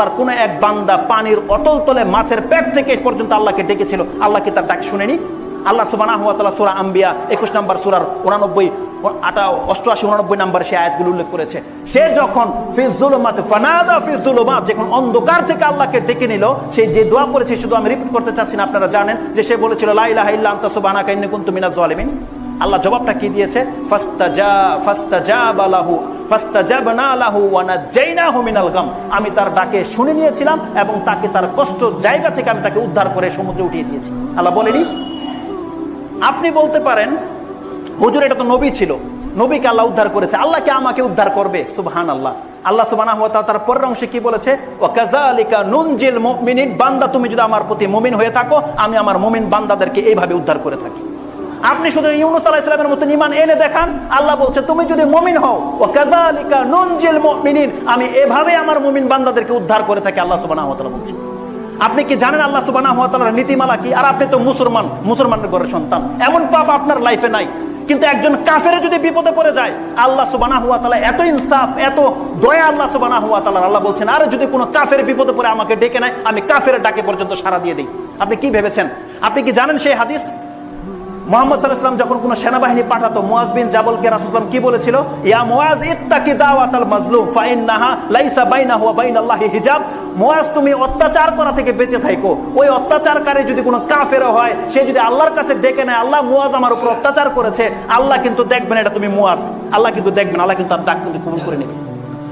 আল্লাহর কোন এক বান্দা পানির অতল তলে মাছের পেট থেকে পর্যন্ত আল্লাহকে ডেকেছিল, আল্লাহ কি তার ডাক শুনেনি? আল্লাহ সুবহানাহু ওয়া তাআলা সূরা আম্বিয়া 21 নম্বর সূরার 89, 88, 89 নম্বর সে আয়াতগুলো উল্লেখ করেছে। সে যখন ফি যুলুমাত ফানাদা ফি যুলুমাত, যখন অন্ধকার থেকে আল্লাহকে ডেকে নিল, সেই যে দোয়া করেছে, শুধু আমি রিপিট করতে চাচ্ছি না, আপনারা জানেন যে সে বলেছিল লা ইলাহা ইল্লা আনতা সুবহানাকা ইন্নী কুনতু মিনাজ জালিমিন। আল্লাহ জবাবটা কি দিয়েছে? ফাস্তাজাবা লাহু ফাস্তাজাবনা লাহু ওয়া নাজাইনাহু মিনাল গাম। আমি তার ডাকে শুনে নিয়েছিলাম এবং তাকে তার কষ্ট জায়গা থেকে আমি তাকে উদ্ধার করে সমুদ্রে উঠিয়ে দিয়েছি। আল্লাহ বলেনি? আপনি বলতে পারেন হুজুর এটা তো নবী ছিল, নবীকে আল্লাহ উদ্ধার করেছে, আল্লাহকে আমাকে উদ্ধার করবে? সুবহানাল্লাহ। আল্লাহ সুবহানাহু ওয়া তাআলা তার পরের অংশে কি বলেছে? ওয়া কাযালিকা নুনজিল মুমিনিন। বান্দা তুমি যদি আমার প্রতি মুমিন হয়ে থাকো, আমি আমার মুমিন বান্দাদেরকে এইভাবে উদ্ধার করে থাকি। আপনি শুধু ইউনূস আলাইহিস সালামের মতো ঈমান এনে দেখান, আল্লাহ বলছে তুমি যদি মুমিন হও, ওয়া কাযালিকা নুনজিল মুমিনিন, আমি এভাবে আমার মুমিন বান্দাদেরকে উদ্ধার করে থাকি, আল্লাহ সুবহানাহু ওয়া তাআলা বলছে। আপনি কি জানেন আল্লাহ সুবহানাহু ওয়া তাআলার নীতিমালা কি? আর আপনি তো মুসলমানের ঘরের সন্তান, এমন পাপ আপনার লাইফে নাই। কিন্তু একজন কাফের যদি বিপদে পড়ে যায়, আল্লাহ সুবহানাহু ওয়া তাআলা এত ইনসাফ, এত দয়া আল্লাহ সুবহানাহু ওয়া তাআলা। আল্লাহ বলছেন আর যদি কোনো কাফের বিপদে পড়ে আমাকে ডেকে নেয়, আমি কাফের ডাকে পর্যন্ত সাড়া দিয়ে দেই। আপনি কি ভেবেছেন? আপনি কি জানেন সেই হাদিস? মুহাম্মদ সাল্লাল্লাহু আলাইহি ওয়াসাল্লাম যখন কোন সেনাবাহিনী পাঠাতো, মুয়াজ বিন জাবলকে রাসূল সাল্লাল্লাহু আলাইহি ওয়াসাল্লাম কি বলেছিল? ইয়া মুয়াজ ইত্তাকি দাওয়াতাল মাজলুম ফাইন্নাহা লাইসা বাইনাহু ওয়া বাইনাল্লাহি হিজাব। মুয়াজ তুমি অত্যাচার করা থেকে বেঁচে থাকো। ওই অত্যাচারকারী যদি কোনো কাফের হয়, সে যদি আল্লাহর কাছে ডেকে নেয়, আল্লাহ মুয়াজ আমার উপর অত্যাচার করেছে, আল্লাহ কিন্তু দেখবেন এটা তুমি মুয়াজ, আল্লাহ কিন্তু দেখবেন, আল্লাহ কিন্তু তার ডাক কিন্তু কবুল করে নেবে।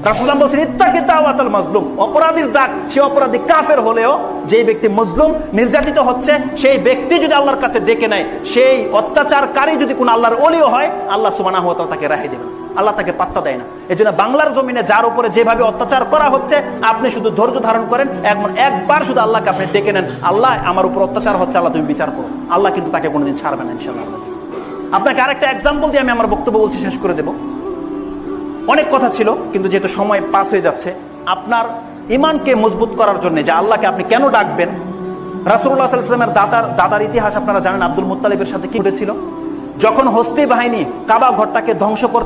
রাসূলুল্লাহ বলছেন ইত্তাকি দাওয়াতাল মাজলুম, অপরাধীর ডাক, সে অপরাধী কাফের হলেও, যে ব্যক্তি মজলুম নির্যাতিত হচ্ছে, সেই ব্যক্তি যদি আল্লাহর কাছে ডেকে নেয়, সেই অত্যাচারকারী যদি কোনো আল্লাহর ওলি হয়, আল্লাহ সুবহানাহু ওয়া তাআলা তাকে রেহাই দেবেন, আল্লাহ তাকে পাত্তা দেয় না। এজন্য বাংলার জমিনে যার উপরে যেভাবে অত্যাচার করা হচ্ছে, আপনি শুধু ধৈর্য ধারণ করেন, একবার শুধু আল্লাহকে আপনি ডেকে নেন, আল্লাহ আমার উপর অত্যাচার হচ্ছে, আল্লাহ তুমি বিচার করো, আল্লাহ কিন্তু তাকে কোনোদিন ছাড়বে না ইনশাআল্লাহ। আপনাকে আরেকটা এক্সাম্পল দিয়ে আমি আমার বক্তব্য বলছি, শেষ করে দেব। অনেক কথা ছিল, কিন্তু যেহেতু সময় পাস হয়ে যাচ্ছে, আপনার ঈমানকে মজবুত করার জন্য যে আল্লাহকে আপনি কেন ডাকবেন, রাসূলুল্লাহ সাল্লাল্লাহু আলাইহি ওয়াসাল্লামের দাদার ইতিহাস আপনারা জানেন। আব্দুল মুত্তালিবের সাথে কি ঘটেছিল? যখন হস্তি বাহিনী কাবা ঘরটাকে ধ্বংস করতে